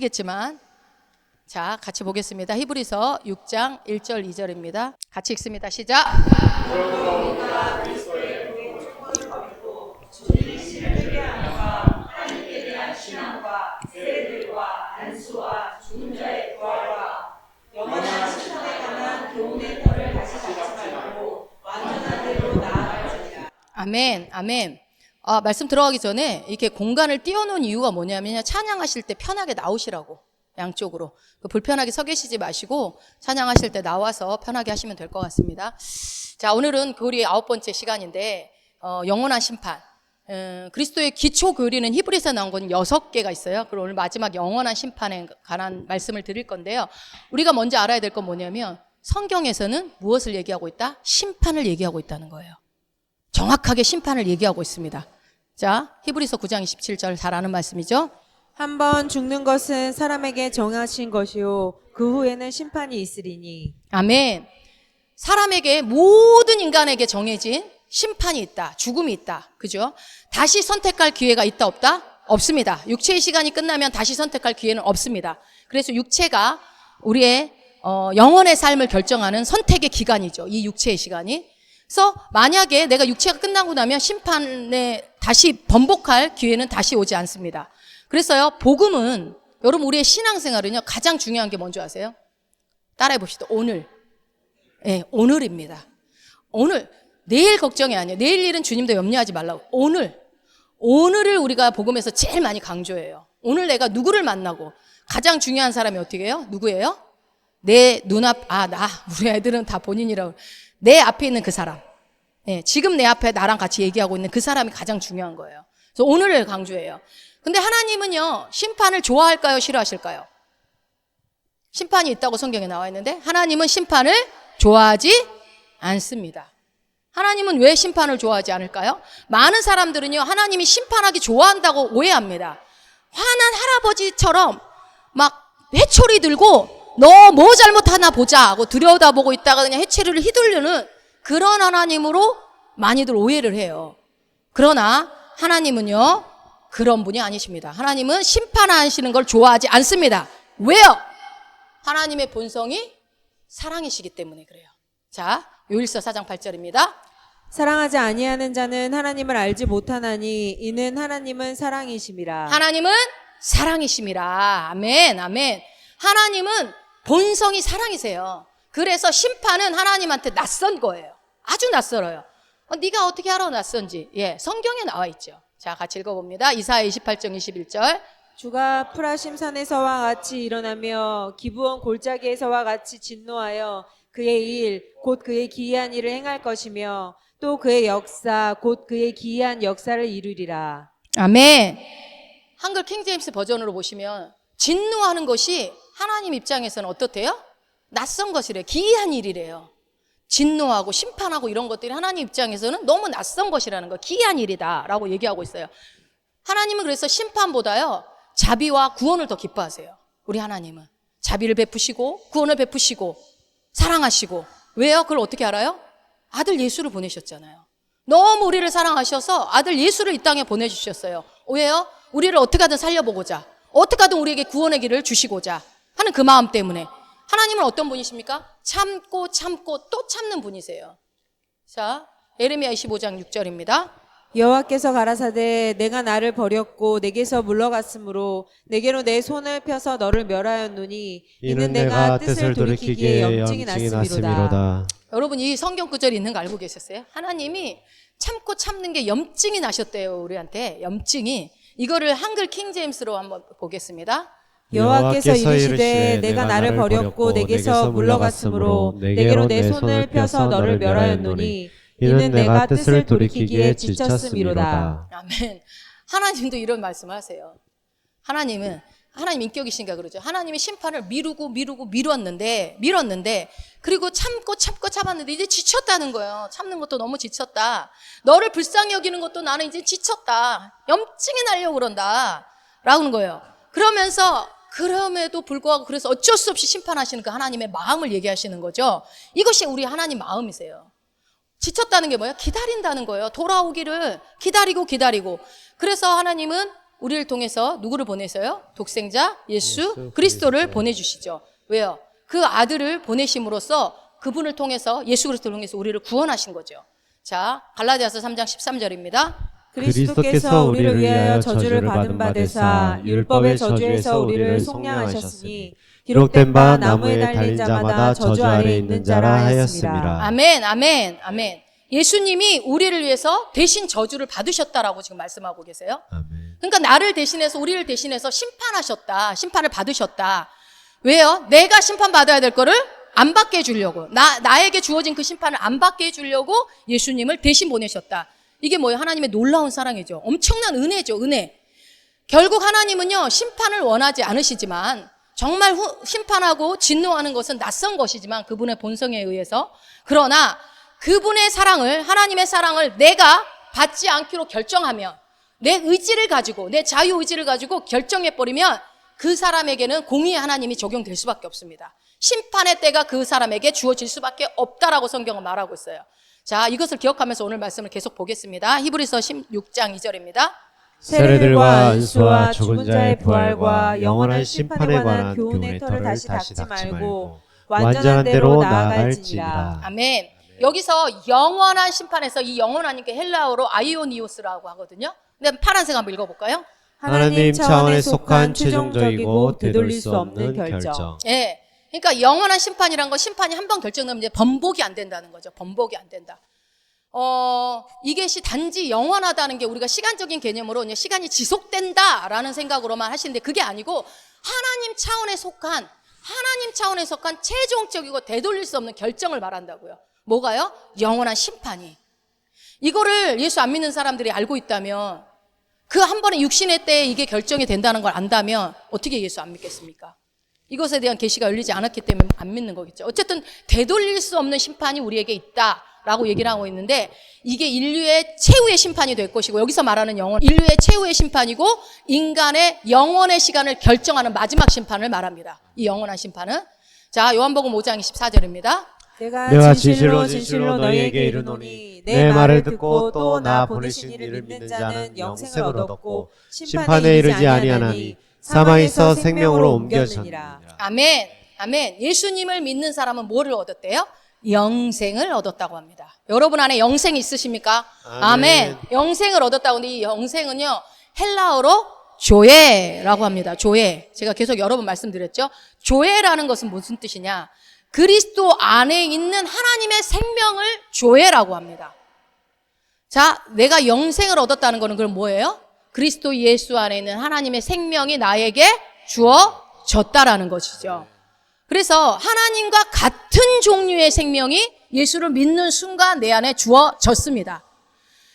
겠지만 자, 같이 보겠습니다. 히브리서 6장 1절 2절입니다. 같이 읽습니다. 시작. 아멘, 아멘. 말씀 들어가기 전에 이렇게 공간을 띄워놓은 이유가 뭐냐면 찬양하실 때 편하게 나오시라고, 양쪽으로 불편하게 서 계시지 마시고 찬양하실 때 나와서 편하게 하시면 될 것 같습니다. 자, 오늘은 교리 9번째 시간인데 영원한 심판, 그리스도의 기초 교리는 히브리서에 나온 건 6개가 있어요. 그리고 오늘 마지막 영원한 심판에 관한 말씀을 드릴 건데요. 우리가 먼저 알아야 될 건 뭐냐면 성경에서는 무엇을 얘기하고 있다? 심판을 얘기하고 있다는 거예요. 정확하게 심판을 얘기하고 있습니다. 자, 히브리서 9장 27절 잘 아는 말씀이죠. 한번 죽는 것은 사람에게 정하신 것이요 그 후에는 심판이 있으리니. 아멘. 사람에게, 모든 인간에게 정해진 심판이 있다. 죽음이 있다. 그죠? 다시 선택할 기회가 있다 없다? 없습니다. 육체의 시간이 끝나면 다시 선택할 기회는 없습니다. 그래서 육체가 우리의 영혼의 삶을 결정하는 선택의 기간이죠. 이 육체의 시간이. 그래서 만약에 내가 육체가 끝나고 나면 심판에 다시 번복할 기회는 다시 오지 않습니다. 그래서요, 복음은, 여러분 우리의 신앙생활은요, 가장 중요한 게 뭔지 아세요? 따라해 봅시다. 오늘. 네, 오늘입니다. 오늘. 내일 걱정이 아니에요. 내일 일은 주님도 염려하지 말라고. 오늘을 우리가 복음에서 제일 많이 강조해요. 오늘 내가 누구를 만나고, 가장 중요한 사람이 어떻게 해요? 누구예요? 내 눈앞, 우리 애들은 다 본인이라고. 내 앞에 있는 그 사람. 네, 지금 내 앞에 나랑 같이 얘기하고 있는 그 사람이 가장 중요한 거예요. 그래서 오늘을 강조해요. 근데 하나님은요, 심판을 좋아할까요? 싫어하실까요? 심판이 있다고 성경에 나와 있는데 하나님은 심판을 좋아하지 않습니다. 하나님은 왜 심판을 좋아하지 않을까요? 많은 사람들은요, 하나님이 심판하기 좋아한다고 오해합니다. 화난 할아버지처럼 막 회초리 들고 너 뭐 잘못하나 보자 하고 들여다보고 있다가 그냥 해체를 휘두르는 그런 하나님으로 많이들 오해를 해요. 그러나 하나님은요, 그런 분이 아니십니다. 하나님은 심판하시는 걸 좋아하지 않습니다. 왜요? 하나님의 본성이 사랑이시기 때문에 그래요. 자, 요일서 4장 8절입니다. 사랑하지 아니하는 자는 하나님을 알지 못하나니 이는 하나님은 사랑이심이라. 하나님은 사랑이심이라. 아멘, 아멘. 하나님은 본성이 사랑이세요. 그래서 심판은 하나님한테 낯선 거예요. 아주 낯설어요. 네가 어떻게 알아 낯선지? 예, 성경에 나와 있죠. 자, 같이 읽어봅니다. 이사야 28장 21절. 주가 프라심산에서와 같이 일어나며 기브온 골짜기에서와 같이 진노하여 그의 일, 곧 그의 기이한 일을 행할 것이며 또 그의 역사, 곧 그의 기이한 역사를 이루리라. 아멘. 한글 킹제임스 버전으로 보시면 진노하는 것이 하나님 입장에서는 어떻대요? 낯선 것이래요. 기이한 일이래요. 진노하고 심판하고 이런 것들이 하나님 입장에서는 너무 낯선 것이라는 거, 기이한 일이다 라고 얘기하고 있어요. 하나님은 그래서 심판보다요, 자비와 구원을 더 기뻐하세요. 우리 하나님은 자비를 베푸시고 구원을 베푸시고 사랑하시고. 왜요? 그걸 어떻게 알아요? 아들 예수를 보내셨잖아요. 너무 우리를 사랑하셔서 아들 예수를 이 땅에 보내주셨어요. 왜요? 우리를 어떻게 하든 살려보고자, 어떻게 하든 우리에게 구원의 길을 주시고자 하는 그 마음 때문에. 하나님은 어떤 분이십니까? 참고 또 참는 분이세요. 자, 예레미야 25장 6절입니다. 여호와께서 가라사대 내가 나를 버렸고 내게서 물러갔으므로 내게로 내 손을 펴서 너를 멸하였노니 이는 내가 뜻을 돌이키기에 염증이 났음이로다. 여러분, 이 성경 구절이 있는 거 알고 계셨어요? 하나님이 참고 참는 게 염증이 나셨대요. 우리한테 염증이. 이거를 한글 킹제임스로 한번 보겠습니다. 여호와께서 이르시되 내가 나를 버렸고 내게서 물러갔으므로 내게로 내 손을 펴서 너를 멸하였노니 이는 내가 뜻을 돌이키기에 지쳤음이로다. 아멘. 하나님도 이런 말씀을 하세요. 하나님 인격이신가 그러죠. 하나님이 심판을 미뤘는데 그리고 참고 참았는데 이제 지쳤다는 거예요. 참는 것도 너무 지쳤다. 너를 불쌍히 여기는 것도 나는 이제 지쳤다. 염증이 나려고 그런다 라는 거예요. 그럼에도 불구하고 그래서 어쩔 수 없이 심판하시는 그 하나님의 마음을 얘기하시는 거죠. 이것이 우리 하나님 마음이세요. 지쳤다는 게 뭐예요? 기다린다는 거예요. 돌아오기를 기다리고. 그래서 하나님은 우리를 통해서 누구를 보내서요? 독생자 예수 예수 그리스도를 그리스도. 보내주시죠. 왜요? 그 아들을 보내심으로써 그분을 통해서 예수 그리스도를 통해서 우리를 구원하신 거죠. 자, 갈라디아서 3장 13절입니다. 그리스도께서 우리를 위하여 저주를 받은 바 되사 율법의 저주에서 우리를 속량하셨으니 기록된 바 나무에 달린 자마다 저주 아래 있는 자라 하였습니다. 아멘, 아멘, 아멘. 예수님이 우리를 위해서 대신 저주를 받으셨다라고 지금 말씀하고 계세요. 아멘. 그러니까 나를 대신해서 우리를 대신해서 심판하셨다. 심판을 받으셨다. 왜요? 내가 심판받아야 될 거를 안 받게 해주려고. 나에게 주어진 그 심판을 안 받게 해주려고 예수님을 대신 보내셨다. 이게 뭐예요? 하나님의 놀라운 사랑이죠. 엄청난 은혜죠. 은혜. 결국 하나님은요, 심판을 원하지 않으시지만 정말 심판하고 진노하는 것은 낯선 것이지만 그분의 본성에 의해서, 그러나 그분의 사랑을, 하나님의 사랑을 내가 받지 않기로 결정하면, 내 의지를 가지고, 내 자유의지를 가지고 결정해버리면 그 사람에게는 공의의 하나님이 적용될 수밖에 없습니다. 심판의 때가 그 사람에게 주어질 수밖에 없다라고 성경은 말하고 있어요. 자, 이것을 기억하면서 오늘 말씀을 계속 보겠습니다. 히브리서 16장 2절입니다. 세례들과 안수와 죽은 자의 부활과 영원한 심판에 관한 교훈의 털을 다시 닦지 말고 완전한 대로 나아갈지니라. 아멘. 여기서 영원한 심판에서 이 영원한 게 헬라어로 아이오니오스라고 하거든요. 근데 파란색 한번 읽어볼까요? 하나님 차원에 속한 최종적이고 되돌릴 수 없는 결정. 예. 그러니까 영원한 심판이란 건 심판이 한 번 결정되면 이제 번복이 안 된다는 거죠. 번복이 안 된다. 이것이 단지 영원하다는 게 우리가 시간적인 개념으로 이제 시간이 지속된다라는 생각으로만 하시는데 그게 아니고 하나님 차원에 속한 최종적이고 되돌릴 수 없는 결정을 말한다고요. 뭐가요? 영원한 심판이. 이거를 예수 안 믿는 사람들이 알고 있다면, 그 한 번의 육신의 때에 이게 결정이 된다는 걸 안다면 어떻게 예수 안 믿겠습니까? 이것에 대한 계시가 열리지 않았기 때문에 안 믿는 거겠죠. 어쨌든 되돌릴 수 없는 심판이 우리에게 있다라고 얘기를 하고 있는데, 이게 인류의 최후의 심판이 될 것이고, 여기서 말하는 인류의 최후의 심판이고 인간의 영원의 시간을 결정하는 마지막 심판을 말합니다. 이 영원한 심판은. 자, 요한복음 5장 24절입니다. 내가 진실로 너희에게 이르노니 내 말을 듣고 또 나 보내신 이를 믿는 자는 영생을 얻었고 심판에 이르지 아니하나니 사망에서 생명으로 옮겨졌느니라. 아멘. 아멘. 예수님을 믿는 사람은 뭐를 얻었대요? 영생을 얻었다고 합니다. 여러분 안에 영생이 있으십니까? 아멘. 영생을 얻었다고 하는데 이 영생은요, 헬라어로 조에라고 합니다. 조에. 제가 계속 여러 번 말씀드렸죠. 조에라는 것은 무슨 뜻이냐? 그리스도 안에 있는 하나님의 생명을 조에라고 합니다. 자, 내가 영생을 얻었다는 것은 그럼 뭐예요? 그리스도 예수 안에 있는 하나님의 생명이 나에게 주어졌다라는 것이죠. 그래서 하나님과 같은 종류의 생명이 예수를 믿는 순간 내 안에 주어졌습니다.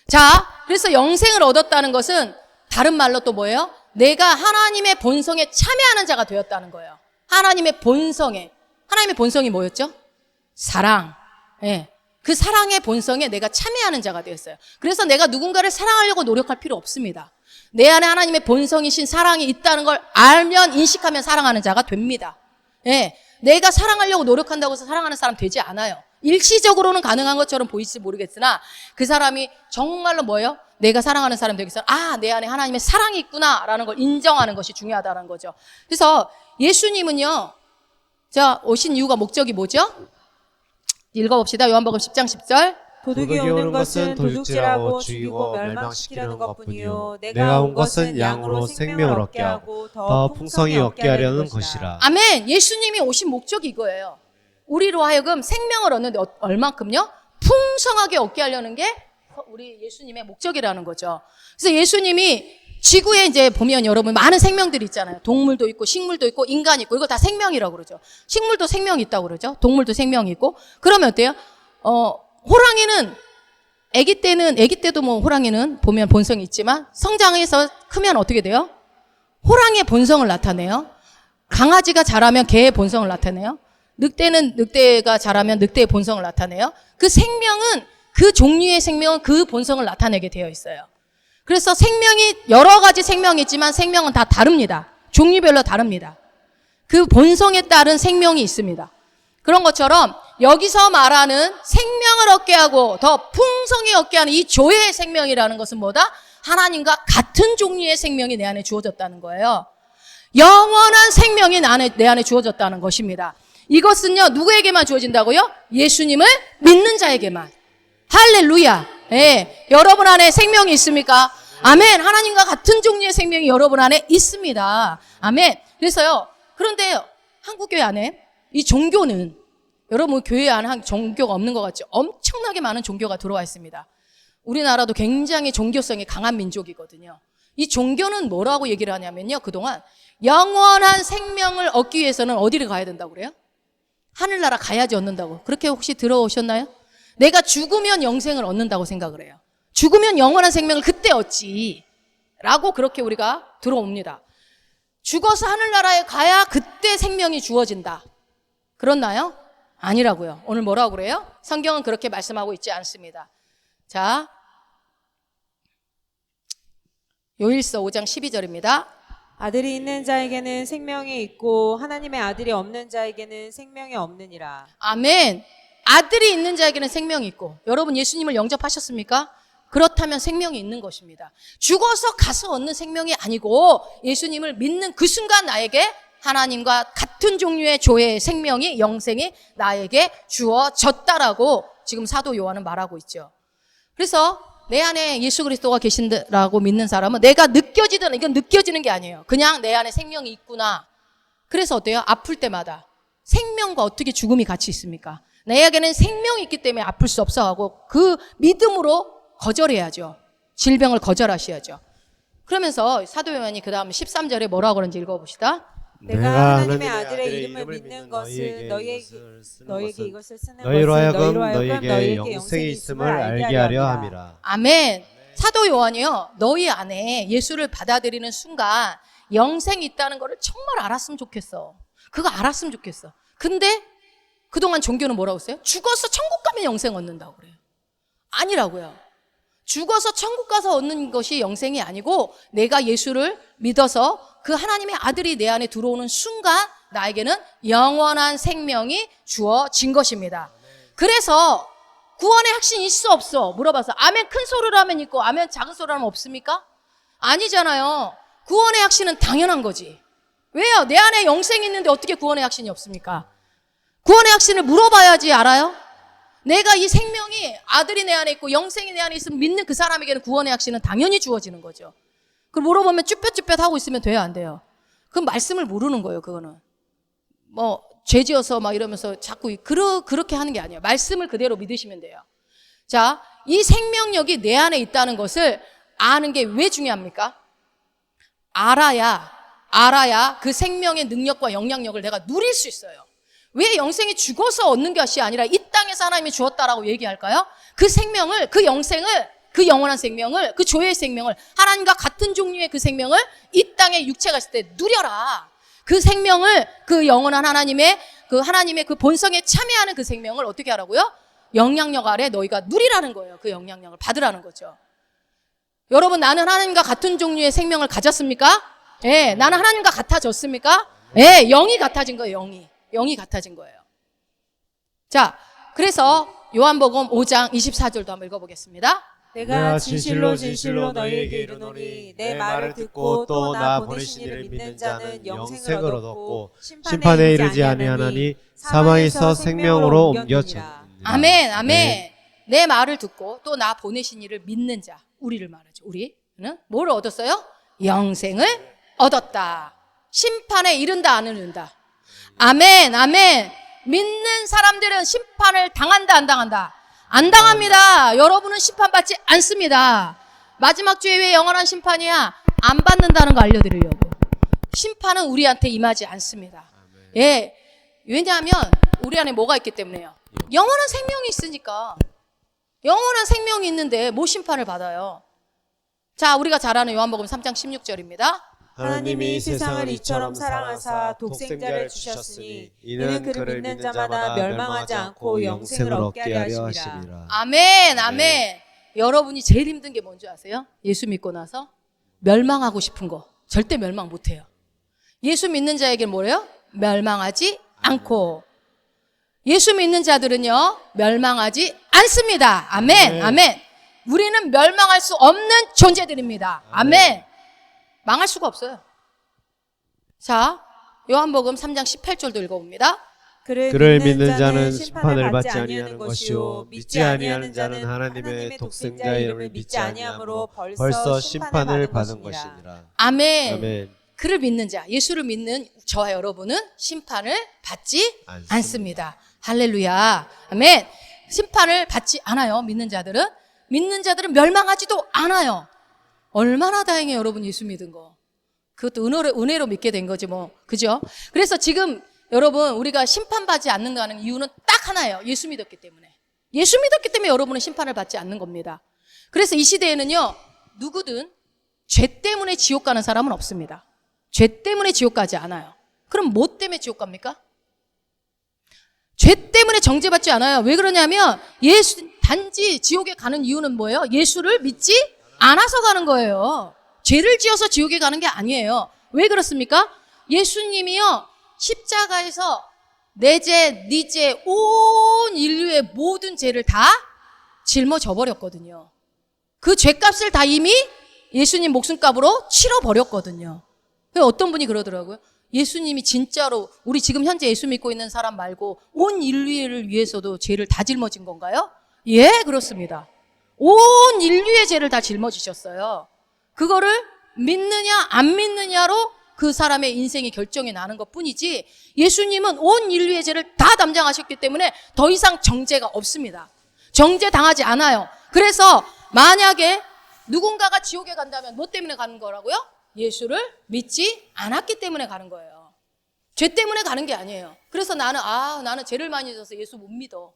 자, 그래서 영생을 얻었다는 것은 다른 말로 또 뭐예요? 내가 하나님의 본성에 참여하는 자가 되었다는 거예요. 하나님의 본성이 뭐였죠? 사랑. 예. 그 사랑의 본성에 내가 참여하는 자가 되었어요. 그래서 내가 누군가를 사랑하려고 노력할 필요 없습니다. 내 안에 하나님의 본성이신 사랑이 있다는 걸 알면, 인식하면 사랑하는 자가 됩니다. 예. 내가 사랑하려고 노력한다고 해서 사랑하는 사람 되지 않아요. 일시적으로는 가능한 것처럼 보일지 모르겠으나 그 사람이 정말로 뭐예요? 내가 사랑하는 사람 되기 위해서 내 안에 하나님의 사랑이 있구나라는 걸 인정하는 것이 중요하다는 거죠. 그래서 예수님은요, 자, 오신 이유가 목적이 뭐죠? 읽어봅시다. 요한복음 10장 10절. 도둑이 오는 것은 도둑질하고 죽이고 멸망시키려는 것뿐이요 내가 온 것은 양으로 생명을 얻게 하고 더 풍성히 얻게 하려는 것이라. 아멘. 예수님이 오신 목적이 이거예요. 우리로 하여금 생명을 얻는데 얼만큼요? 풍성하게 얻게 하려는 게 우리 예수님의 목적이라는 거죠. 그래서 예수님이 지구에 이제 보면 여러분 많은 생명들이 있잖아요. 동물도 있고 식물도 있고 인간이 있고, 이거 다 생명이라고 그러죠. 식물도 생명이 있다고 그러죠. 동물도 생명이 있고. 그러면 어때요? 호랑이는 아기 때도 뭐 호랑이는 보면 본성이 있지만 성장해서 크면 어떻게 돼요? 호랑이의 본성을 나타내요. 강아지가 자라면 개의 본성을 나타내요. 늑대가 자라면 늑대의 본성을 나타내요. 그 생명은, 그 종류의 생명은 그 본성을 나타내게 되어 있어요. 그래서 생명이 여러 가지 생명이 있지만 생명은 다 다릅니다. 종류별로 다릅니다. 그 본성에 따른 생명이 있습니다. 그런 것처럼 여기서 말하는 생명을 얻게 하고 더 풍성히 얻게 하는 이 조의 생명이라는 것은 뭐다? 하나님과 같은 종류의 생명이 내 안에 주어졌다는 거예요. 영원한 생명이 내 안에 주어졌다는 것입니다. 이것은요, 누구에게만 주어진다고요? 예수님을 믿는 자에게만. 할렐루야. 예, 여러분 안에 생명이 있습니까? 아멘. 하나님과 같은 종류의 생명이 여러분 안에 있습니다. 아멘. 그래서요, 그런데 한국교회 안에 이 종교는, 여러분 교회 안에 종교가 없는 것 같죠? 엄청나게 많은 종교가 들어와 있습니다. 우리나라도 굉장히 종교성이 강한 민족이거든요. 이 종교는 뭐라고 얘기를 하냐면요, 그동안 영원한 생명을 얻기 위해서는 어디를 가야 된다고 그래요? 하늘나라 가야지 얻는다고. 그렇게 혹시 들어오셨나요? 내가 죽으면 영생을 얻는다고 생각을 해요. 죽으면 영원한 생명을 그때 얻지 라고 그렇게 우리가 들어옵니다. 죽어서 하늘나라에 가야 그때 생명이 주어진다. 그렇나요? 아니라고요. 오늘 뭐라고 그래요? 성경은 그렇게 말씀하고 있지 않습니다. 자, 요일서 5장 12절입니다. 아들이 있는 자에게는 생명이 있고 하나님의 아들이 없는 자에게는 생명이 없느니라. 아멘. 아들이 있는 자에게는 생명이 있고, 여러분 예수님을 영접하셨습니까? 그렇다면 생명이 있는 것입니다. 죽어서 가서 얻는 생명이 아니고 예수님을 믿는 그 순간 나에게 하나님과 같은 종류의 조의 생명이, 영생이 나에게 주어졌다라고 지금 사도 요한은 말하고 있죠. 그래서 내 안에 예수 그리스도가 계신다라고 믿는 사람은 내가 느껴지든, 이건 느껴지는 게 아니에요. 그냥 내 안에 생명이 있구나. 그래서 어때요? 아플 때마다 생명과 어떻게 죽음이 같이 있습니까? 내에게는 생명이 있기 때문에 아플 수 없어 하고 그 믿음으로 거절해야죠. 질병을 거절하셔야죠. 그러면서 사도 요한이 그 다음 13절에 뭐라고 그런지 읽어봅시다. 내가 하나님의 아들의 이름을 믿는 것은 너희에게 이것을 쓰는 너희로 것은 하여금 너희에게 너희에게 영생이 있음을 알게 하려 함이라. 아멘. 사도 요한이요, 너희 안에 예수를 받아들이는 순간 영생이 있다는 거를 정말 알았으면 좋겠어. 그거 알았으면 좋겠어. 근데 그동안 종교는 뭐라고 했어요? 죽어서 천국 가면 영생 얻는다고 그래요. 아니라고요. 죽어서 천국 가서 얻는 것이 영생이 아니고 내가 예수를 믿어서 그 하나님의 아들이 내 안에 들어오는 순간 나에게는 영원한 생명이 주어진 것입니다. 그래서 구원의 확신이 있어 없어? 물어봐서 아멘 큰 소리로 하면 있고 아멘 작은 소리로 하면 없습니까? 아니잖아요. 구원의 확신은 당연한 거지. 왜요? 내 안에 영생이 있는데 어떻게 구원의 확신이 없습니까? 구원의 확신을 물어봐야지 알아요? 내가 이 생명이 아들이 내 안에 있고 영생이 내 안에 있으면 믿는 그 사람에게는 구원의 확신은 당연히 주어지는 거죠. 그걸 물어보면 쭈뼛쭈뼛 하고 있으면 돼요, 안 돼요? 그건 말씀을 모르는 거예요, 그거는. 뭐 죄 지어서 막 이러면서 자꾸 그렇게 하는 게 아니에요. 말씀을 그대로 믿으시면 돼요. 자, 이 생명력이 내 안에 있다는 것을 아는 게 왜 중요합니까? 알아야 그 생명의 능력과 영향력을 내가 누릴 수 있어요. 왜 영생이 죽어서 얻는 것이 아니라 이 땅에서 하나님이 주었다라고 얘기할까요? 그 생명을, 그 영생을, 그 영원한 생명을, 그 조의 생명을, 하나님과 같은 종류의 그 생명을 이 땅에 육체가 있을 때 누려라. 그 생명을, 그 영원한 하나님의 그 본성에 참여하는 그 생명을 어떻게 하라고요? 영향력 아래 너희가 누리라는 거예요. 그 영향력을 받으라는 거죠. 여러분, 나는 하나님과 같은 종류의 생명을 가졌습니까? 예, 나는 하나님과 같아졌습니까? 예, 영이 같아진 거예요, 영이 같아진 거예요. 자, 그래서 요한복음 5장 24절도 한번 읽어보겠습니다. 내가 진실로 진실로 너희에게 이르노니 내 말을 듣고 또 나 보내신 이를 믿는 자는 영생을 얻었고 심판에 이르지 아니하나니 사망에서 생명으로 옮겨졌느니라. 아멘, 아멘. 내 말을 듣고 또 나 보내신 이를 믿는 자, 우리를 말하죠. 우리는 뭘 얻었어요? 영생을 얻었다. 심판에 이른다, 안 이른다? 아멘, 아멘. 믿는 사람들은 심판을 당한다, 안 당한다? 안 당합니다. 여러분은 심판받지 않습니다. 마지막 주에 왜 영원한 심판이야? 안 받는다는 거 알려드리려고. 심판은 우리한테 임하지 않습니다. 예, 왜냐하면 우리 안에 뭐가 있기 때문에요. 영원한 생명이 있으니까. 영원한 생명이 있는데 뭐 심판을 받아요? 자, 우리가 잘 아는 요한복음 3장 16절입니다. 하나님이 세상을 이처럼 사랑하사 독생자를 주셨으니 이는 그를 믿는 자마다 멸망하지 않고 영생을 얻게 하려 하심이라. 아멘, 아멘. 여러분이 제일 힘든 게 뭔지 아세요? 예수 믿고 나서 멸망하고 싶은 거 절대 멸망 못해요. 예수 믿는 자에게 뭐래요? 멸망하지 않고. 예수 믿는 자들은요 멸망하지 않습니다. 아멘, 아멘. 우리는 멸망할 수 없는 존재들입니다. 아멘. 망할 수가 없어요. 자, 요한복음 3장 18절도 읽어봅니다. 그를 믿는 자는 심판을 받지 아니하는 것이요 믿지 아니하는 자는 하나님의 독생자 이름을 믿지 아니하므로 벌써 심판을 받은 것이니라. 아멘. 아멘. 그를 믿는 자, 예수를 믿는 저와 여러분은 심판을 받지 않습니다. 할렐루야. 아멘. 심판을 받지 않아요. 믿는 자들은 멸망하지도 않아요. 얼마나 다행해요, 여러분. 예수 믿은 거. 그것도 은혜로 믿게 된 거지 뭐. 그죠? 그래서 지금 여러분, 우리가 심판받지 않는다는 이유는 딱 하나예요. 예수 믿었기 때문에. 예수 믿었기 때문에 여러분은 심판을 받지 않는 겁니다. 그래서 이 시대에는요, 누구든 죄 때문에 지옥 가는 사람은 없습니다. 죄 때문에 지옥 가지 않아요. 그럼 뭐 때문에 지옥 갑니까? 죄 때문에 정죄받지 않아요. 왜 그러냐면 단지 지옥에 가는 이유는 뭐예요? 예수를 믿지 않아서 가는 거예요. 죄를 지어서 지옥에 가는 게 아니에요. 왜 그렇습니까? 예수님이요, 십자가에서 내 죄, 네 죄, 온 인류의 모든 죄를 다 짊어져 버렸거든요. 그 죄값을 다 이미 예수님 목숨값으로 치러버렸거든요. 어떤 분이 그러더라고요. 예수님이 진짜로 우리 지금 현재 예수 믿고 있는 사람 말고 온 인류를 위해서도 죄를 다 짊어진 건가요? 예, 그렇습니다. 온 인류의 죄를 다 짊어지셨어요. 그거를 믿느냐 안 믿느냐로 그 사람의 인생이 결정이 나는 것뿐이지, 예수님은 온 인류의 죄를 다 담당하셨기 때문에 더 이상 정죄가 없습니다. 정죄 당하지 않아요. 그래서 만약에 누군가가 지옥에 간다면 뭐 때문에 가는 거라고요? 예수를 믿지 않았기 때문에 가는 거예요. 죄 때문에 가는 게 아니에요. 그래서 나는 죄를 많이 져서 예수 못 믿어.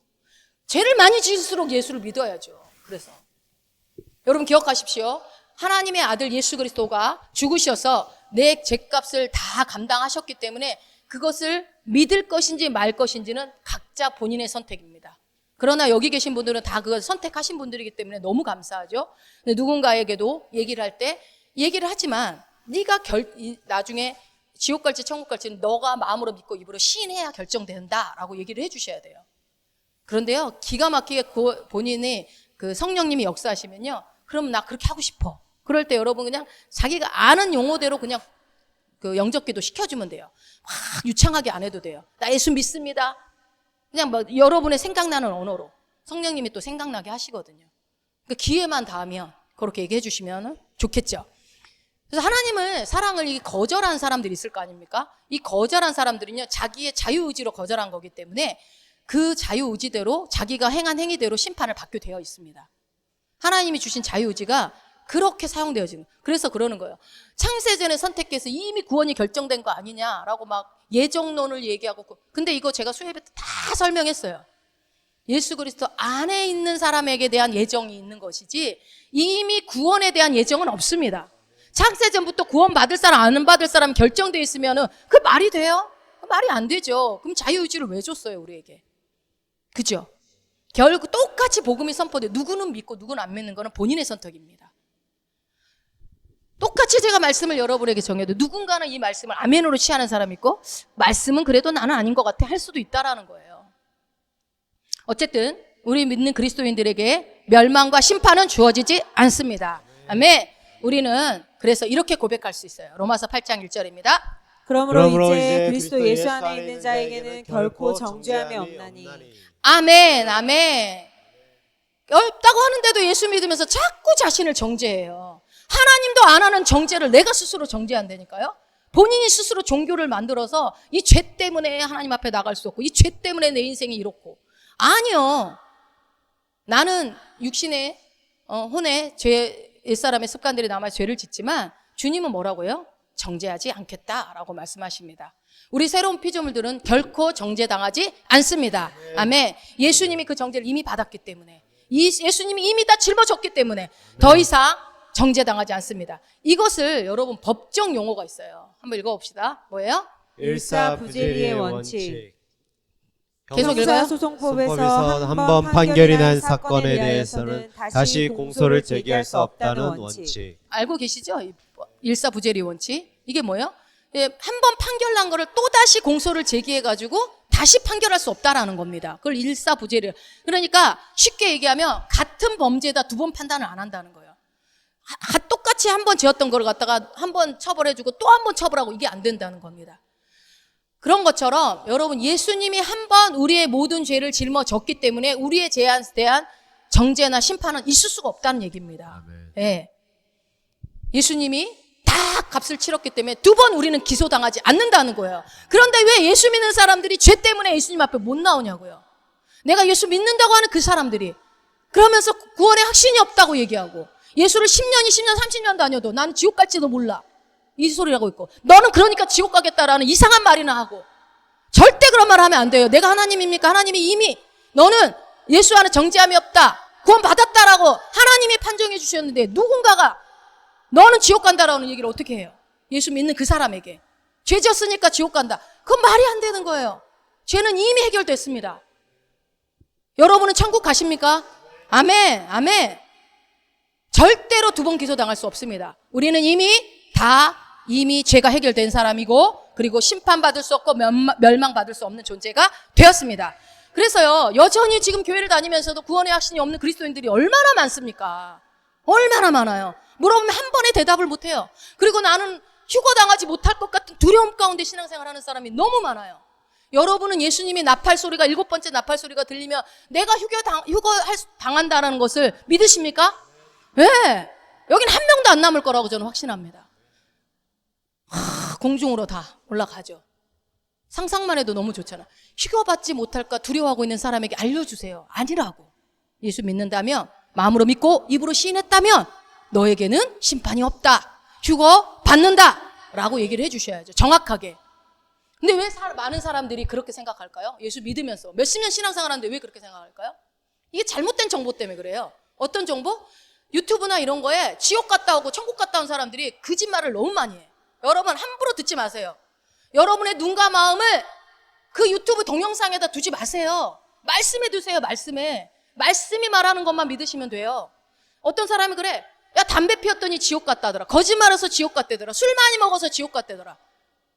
죄를 많이 지을수록 예수를 믿어야죠. 그래서 여러분 기억하십시오. 하나님의 아들 예수 그리스도가 죽으셔서 내 죄값을 다 감당하셨기 때문에 그것을 믿을 것인지 말 것인지는 각자 본인의 선택입니다. 그러나 여기 계신 분들은 다 그걸 선택하신 분들이기 때문에 너무 감사하죠. 근데 누군가에게도 얘기를 할 때 얘기를 하지만 네가 나중에 지옥 갈지 천국 갈지는 너가 마음으로 믿고 입으로 시인해야 결정된다라고 얘기를 해주셔야 돼요. 그런데요, 기가 막히게 본인이 그 성령님이 역사하시면요, 그럼 나 그렇게 하고 싶어. 그럴 때 여러분 그냥 자기가 아는 용어대로 그냥 그 영접기도 시켜주면 돼요. 막 유창하게 안 해도 돼요. 나 예수 믿습니다. 그냥 뭐 여러분의 생각나는 언어로 성령님이 또 생각나게 하시거든요. 그러니까 기회만 닿으면 그렇게 얘기해 주시면 좋겠죠. 그래서 하나님을 사랑을 거절한 사람들이 있을 거 아닙니까? 이 거절한 사람들은요, 자기의 자유의지로 거절한 거기 때문에 그 자유의지대로 자기가 행한 행위대로 심판을 받게 되어 있습니다. 하나님이 주신 자유의지가 그렇게 사용되어지는, 그래서 그러는 거예요. 창세전에 선택해서 이미 구원이 결정된 거 아니냐라고 막 예정론을 얘기하고, 근데 이거 제가 수요일에 다 설명했어요. 예수 그리스도 안에 있는 사람에게 대한 예정이 있는 것이지 이미 구원에 대한 예정은 없습니다. 창세전부터 구원 받을 사람 안 받을 사람 결정되어 있으면은 그 말이 돼요? 그 말이 안 되죠. 그럼 자유의지를 왜 줬어요, 우리에게? 그죠? 결국 똑같이 복음이 선포돼 누구는 믿고 누구는 안 믿는 거는 본인의 선택입니다. 똑같이 제가 말씀을 여러분에게 정해도 누군가는 이 말씀을 아멘으로 취하는 사람이 있고, 말씀은 그래도 나는 아닌 것 같아 할 수도 있다라는 거예요. 어쨌든 우리 믿는 그리스도인들에게 멸망과 심판은 주어지지 않습니다. 아멘. 우리는 그래서 이렇게 고백할 수 있어요. 로마서 8장 1절입니다. 그러므로 이제 그리스도 예수 안에 있는 자에게는 결코 정죄함이 없나니. 아멘. 아멘. 없다고 하는데도 예수 믿으면서 자꾸 자신을 정죄해요. 하나님도 안 하는 정죄를 내가 스스로 정죄한다니까요. 본인이 스스로 종교를 만들어서 이 죄 때문에 하나님 앞에 나갈 수 없고, 이 죄 때문에 내 인생이 이렇고. 아니요. 나는 육신의 혼의 옛사람의 습관들이 남아 죄를 짓지만 주님은 뭐라고요? 정죄하지 않겠다라고 말씀하십니다. 우리 새로운 피조물들은 결코 정죄당하지 않습니다. 아멘. 예수님이 그 정죄를 이미 받았기 때문에, 예수님이 이미 다 짊어졌기 때문에 더 이상 정죄당하지 않습니다. 이것을 여러분 법정 용어가 있어요. 한번 읽어봅시다. 뭐예요? 일사부재리의 원칙. 계속 읽어요. 소송법에서 한번 판결이 난 사건에 대해서는 다시 공소를 제기할 수 없다는 원칙. 알고 계시죠? 일사부재리 원칙. 이게 뭐예요? 한 번 판결 난 거를 또다시 공소를 제기해가지고 다시 판결할 수 없다라는 겁니다. 그걸 일사부재를. 그러니까 쉽게 얘기하면 같은 범죄다 두 번 판단을 안 한다는 거예요. 똑같이 한 번 지었던 걸 갖다가 한 번 처벌해주고 또 한 번 처벌하고 이게 안 된다는 겁니다. 그런 것처럼 여러분 예수님이 한 번 우리의 모든 죄를 짊어졌기 때문에 우리에 대한 정죄나 심판은 있을 수가 없다는 얘기입니다. 예. 예수님이 다 값을 치렀기 때문에 두 번 우리는 기소당하지 않는다는 거예요. 그런데 왜 예수 믿는 사람들이 죄 때문에 예수님 앞에 못 나오냐고요. 내가 예수 믿는다고 하는 그 사람들이 그러면서 구원의 확신이 없다고 얘기하고 예수를 10년, 20년, 30년 다녀도 나는 지옥 갈지도 몰라. 이 소리를 하고 있고 너는 그러니까 지옥 가겠다라는 이상한 말이나 하고 절대 그런 말 하면 안 돼요. 내가 하나님입니까? 하나님이 이미 너는 예수 안에 정죄함이 없다. 구원 받았다라고 하나님이 판정해 주셨는데 누군가가 너는 지옥 간다라는 얘기를 어떻게 해요? 예수 믿는 그 사람에게. 죄 졌으니까 지옥 간다. 그건 말이 안 되는 거예요. 죄는 이미 해결됐습니다. 여러분은 천국 가십니까? 아멘, 아멘. 절대로 두 번 기소당할 수 없습니다. 우리는 이미 죄가 해결된 사람이고 그리고 심판받을 수 없고 멸망받을 수 없는 존재가 되었습니다. 그래서요, 여전히 지금 교회를 다니면서도 구원의 확신이 없는 그리스도인들이 얼마나 많습니까? 얼마나 많아요. 물어보면 한 번에 대답을 못해요. 그리고 나는 휴거당하지 못할 것 같은 두려움 가운데 신앙생활하는 사람이 너무 많아요. 여러분은 예수님이 나팔 소리가 7번째 나팔 소리가 들리면 내가 당한다는 것을 믿으십니까? 왜? 여긴 한 명도 안 남을 거라고 저는 확신합니다. 공중으로 다 올라가죠. 상상만 해도 너무 좋잖아. 휴교받지 못할까 두려워하고 있는 사람에게 알려주세요. 아니라고. 예수 믿는다면 마음으로 믿고 입으로 시인했다면 너에게는 심판이 없다. 휴거 받는다. 라고 얘기를 해주셔야죠. 정확하게. 근데 왜 많은 사람들이 그렇게 생각할까요? 예수 믿으면서 몇십 년 신앙생활 하는데 왜 그렇게 생각할까요? 이게 잘못된 정보 때문에 그래요. 어떤 정보? 유튜브나 이런 거에 지옥 갔다 오고 천국 갔다 온 사람들이 거짓말을 너무 많이 해요. 여러분 함부로 듣지 마세요. 여러분의 눈과 마음을 그 유튜브 동영상에다 두지 마세요. 말씀에 두세요. 말씀이 말하는 것만 믿으시면 돼요. 어떤 사람이 그래. 야 담배 피웠더니 지옥 갔다더라. 거짓말해서 지옥 갔다더라. 술 많이 먹어서 지옥 갔다더라.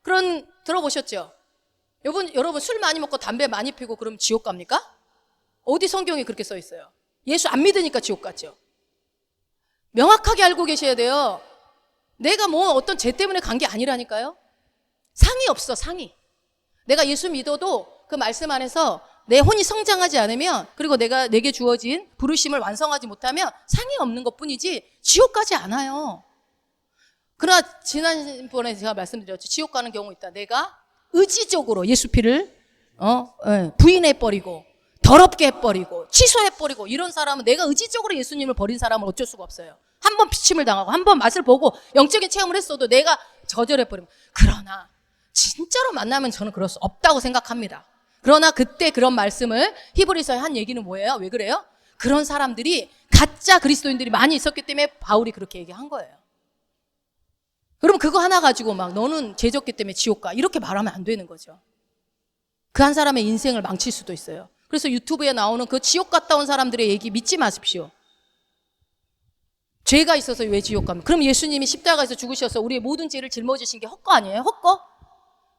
그런 들어보셨죠? 여러분 술 많이 먹고 담배 많이 피고 그럼 지옥 갑니까? 어디 성경에 그렇게 써 있어요? 예수 안 믿으니까 지옥 갔죠. 명확하게 알고 계셔야 돼요. 내가 뭐 어떤 죄 때문에 간 게 아니라니까요. 상이 없어, 상이. 내가 예수 믿어도 그 말씀 안에서 내 혼이 성장하지 않으면 그리고 내게 주어진 부르심을 완성하지 못하면 상이 없는 것뿐이지 지옥 가지 않아요. 그러나 지난번에 제가 말씀드렸죠. 지옥 가는 경우 있다. 내가 의지적으로 예수 피를 부인해버리고 더럽게 해버리고 취소해버리고 이런 사람은 내가 의지적으로 예수님을 버린 사람은 어쩔 수가 없어요. 한 번 피침을 당하고 한 번 맛을 보고 영적인 체험을 했어도 내가 거절해버리면. 그러나 진짜로 만나면 저는 그럴 수 없다고 생각합니다. 그러나 그때 그런 말씀을 히브리서에 한 얘기는 뭐예요? 왜 그래요? 그런 사람들이 가짜 그리스도인들이 많이 있었기 때문에 바울이 그렇게 얘기한 거예요. 그럼 그거 하나 가지고 막 너는 죄 졌기 때문에 지옥 가 이렇게 말하면 안 되는 거죠. 그 한 사람의 인생을 망칠 수도 있어요. 그래서 유튜브에 나오는 그 지옥 갔다 온 사람들의 얘기 믿지 마십시오. 죄가 있어서 왜 지옥 가면? 그럼 예수님이 십자가에서 죽으셔서 우리의 모든 죄를 짊어지신 게 헛거 아니에요? 헛거?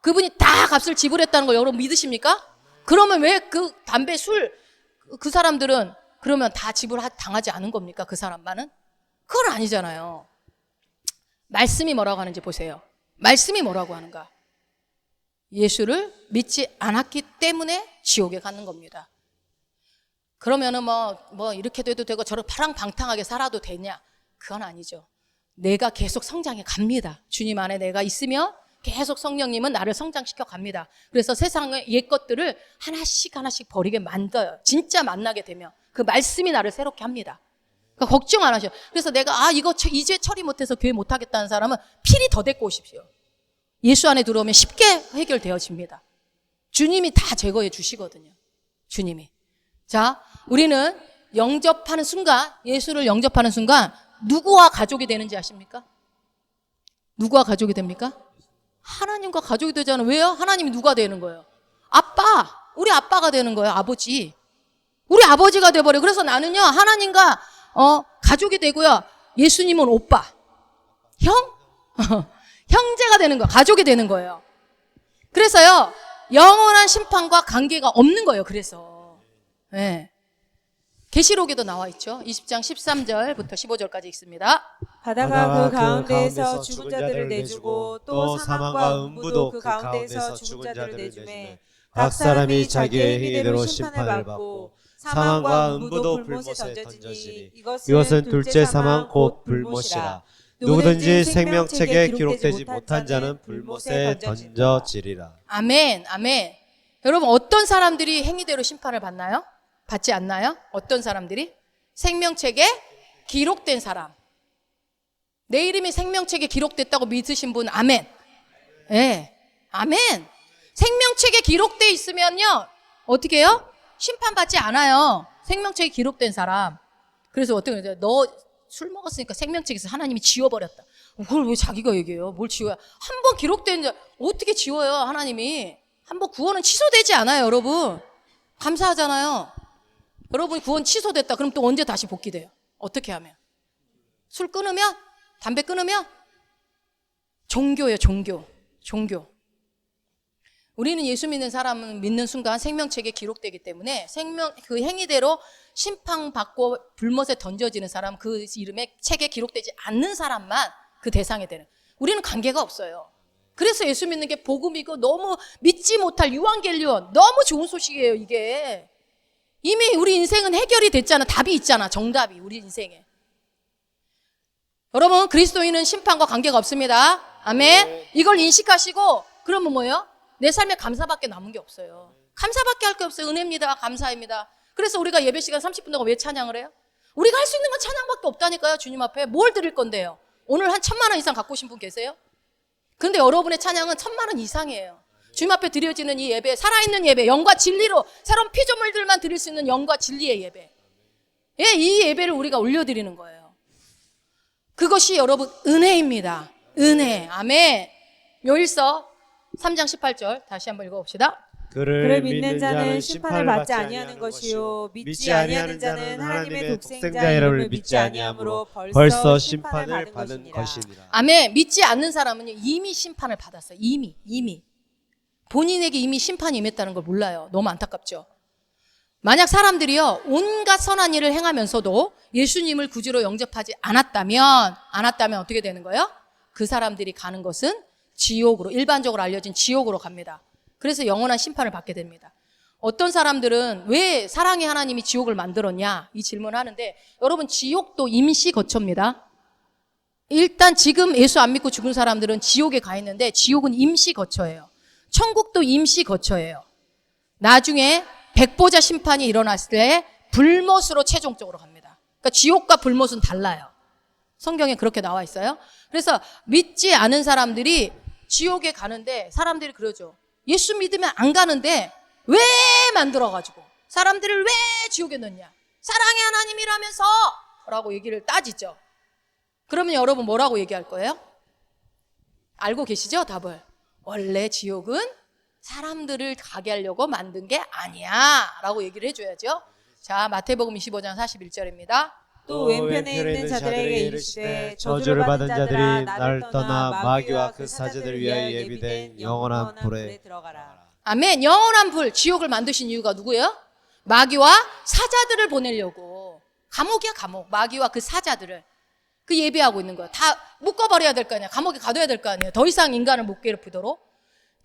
그분이 다 값을 지불했다는 걸 여러분 믿으십니까? 그러면 왜 그 담배, 술, 그 사람들은 그러면 다 지불당하지 않은 겁니까? 그 사람만은? 그건 아니잖아요. 말씀이 뭐라고 하는지 보세요. 말씀이 뭐라고 하는가? 예수를 믿지 않았기 때문에 지옥에 가는 겁니다. 그러면은 뭐 이렇게 돼도 되고 저렇게 파랑방탕하게 살아도 되냐? 그건 아니죠. 내가 계속 성장해 갑니다. 주님 안에 내가 있으면 계속 성령님은 나를 성장시켜 갑니다. 그래서 세상의 옛 것들을 하나씩 버리게 만들어요. 진짜 만나게 되면 그 말씀이 나를 새롭게 합니다. 그러니까 걱정 안 하셔요. 그래서 내가 이제 처리 못해서 교회 못하겠다는 사람은 필히 더 데리고 오십시오. 예수 안에 들어오면 쉽게 해결되어집니다. 주님이 다 제거해 주시거든요. 주님이. 자, 우리는 영접하는 순간, 예수를 영접하는 순간 누구와 가족이 되는지 아십니까? 누구와 가족이 됩니까? 하나님과 가족이 되잖아요. 왜요? 하나님이 누가 되는 거예요? 아빠! 우리 아빠가 되는 거예요. 아버지. 우리 아버지가 돼버려요. 그래서 나는요, 하나님과 가족이 되고요. 예수님은 오빠. 형? 형제가 되는 거예요. 가족이 되는 거예요. 그래서요, 영원한 심판과 관계가 없는 거예요. 그래서 예. 계시록에도 나와 있죠. 20장 13절부터 15절까지 있습니다. 바다가 그 가운데에서 죽은 자들을 내주고 또 사망과 음부도 그 가운데에서 죽은 자들을 내주매 각 사람이 자기의 행위대로 심판을 받고 사망과 음부도 불못에 던져지니 이것은 둘째 사망 곧 불못이라. 누구든지 생명책에 기록되지 못한 자는 불못에 던져지리라. 아멘, 아멘. 여러분 어떤 사람들이 행위대로 심판을 받나요? 받지 않나요? 어떤 사람들이? 생명책에 기록된 사람. 내 이름이 생명책에 기록됐다고 믿으신 분 아멘. 예, 아멘. 생명책에 기록돼 있으면요 어떻게 해요? 심판받지 않아요. 생명책에 기록된 사람. 그래서 어떻게 해요? 너 술 먹었으니까 생명책에서 하나님이 지워버렸다. 그걸 왜 자기가 얘기해요? 뭘 지워야? 한 번 기록된 자 어떻게 지워요? 하나님이 한 번 구원은 취소되지 않아요, 여러분. 감사하잖아요. 여러분 구원 취소됐다. 그럼 또 언제 다시 복귀돼요? 어떻게 하면? 술 끊으면? 담배 끊으면? 종교예요, 종교. 종교. 우리는 예수 믿는 사람은 믿는 순간 생명책에 기록되기 때문에 그 행위대로 심판받고 불못에 던져지는 사람, 그 이름에 책에 기록되지 않는 사람만 그 대상이 되는. 우리는 관계가 없어요. 그래서 예수 믿는 게 복음이고 너무 믿지 못할 유한겔리온 너무 좋은 소식이에요. 이게 이미 우리 인생은 해결이 됐잖아. 답이 있잖아. 정답이 우리 인생에. 여러분 그리스도인은 심판과 관계가 없습니다. 아멘. 이걸 인식하시고 그러면 뭐예요? 내 삶에 감사밖에 남은 게 없어요. 감사밖에 할 게 없어요. 은혜입니다. 감사입니다. 그래서 우리가 예배 시간 30분 동안 왜 찬양을 해요? 우리가 할 수 있는 건 찬양밖에 없다니까요. 주님 앞에 뭘 드릴 건데요? 오늘 한 1,000,000원 이상 갖고 오신 분 계세요? 근데 여러분의 찬양은 1,000,000원 이상이에요. 주님 앞에 드려지는 이 예배, 살아있는 예배, 영과 진리로 새로운 피조물들만 드릴 수 있는 영과 진리의 예배. 예, 이 예배를 우리가 올려드리는 거예요. 그것이 여러분 은혜입니다. 은혜. 아멘. 요일서 3장 18절 다시 한번 읽어봅시다. 그를 믿는 자는 심판을 받지 아니하는 것이요 믿지 아니하는 자는 하나님의 독생자 이름을 믿지 아니하므로 벌써 심판을 받은 것이니라. 아멘. 믿지 않는 사람은요 이미 심판을 받았어요. 이미 본인에게 이미 심판이 임했다는 걸 몰라요. 너무 안타깝죠. 만약 사람들이요 온갖 선한 일을 행하면서도 예수님을 구주로 영접하지 않았다면 어떻게 되는 거예요? 그 사람들이 가는 것은 지옥으로, 일반적으로 알려진 지옥으로 갑니다. 그래서 영원한 심판을 받게 됩니다. 어떤 사람들은 왜 사랑의 하나님이 지옥을 만들었냐 이 질문을 하는데 여러분 지옥도 임시 거처입니다. 일단 지금 예수 안 믿고 죽은 사람들은 지옥에 가 있는데 지옥은 임시 거처예요. 천국도 임시 거처예요. 나중에 백보자 심판이 일어났을 때 불못으로 최종적으로 갑니다. 그러니까 지옥과 불못은 달라요. 성경에 그렇게 나와 있어요. 그래서 믿지 않은 사람들이 지옥에 가는데 사람들이 그러죠. 예수 믿으면 안 가는데 왜 만들어가지고 사람들을 왜 지옥에 넣냐? 사랑의 하나님이라면서 라고 얘기를 따지죠. 그러면 여러분 뭐라고 얘기할 거예요? 알고 계시죠? 답을. 원래 지옥은 사람들을 가게 하려고 만든 게 아니야 라고 얘기를 해줘야죠. 자, 마태복음 25장 41절입니다. 또 왼편에 있는 자들에게 이르시되 저주를 받은 자들이 나를 떠나 마귀와 그 사제들을 위하여 예비된 영원한 불에 들어가라. 아멘. 영원한 불, 지옥을 만드신 이유가 누구예요? 마귀와 사자들을 보내려고. 감옥이야 감옥. 마귀와 그 사자들을 그 예비하고 있는 거야. 다 묶어버려야 될 거 아니야. 감옥에 가둬야 될 거 아니에요. 더 이상 인간을 못 괴롭히도록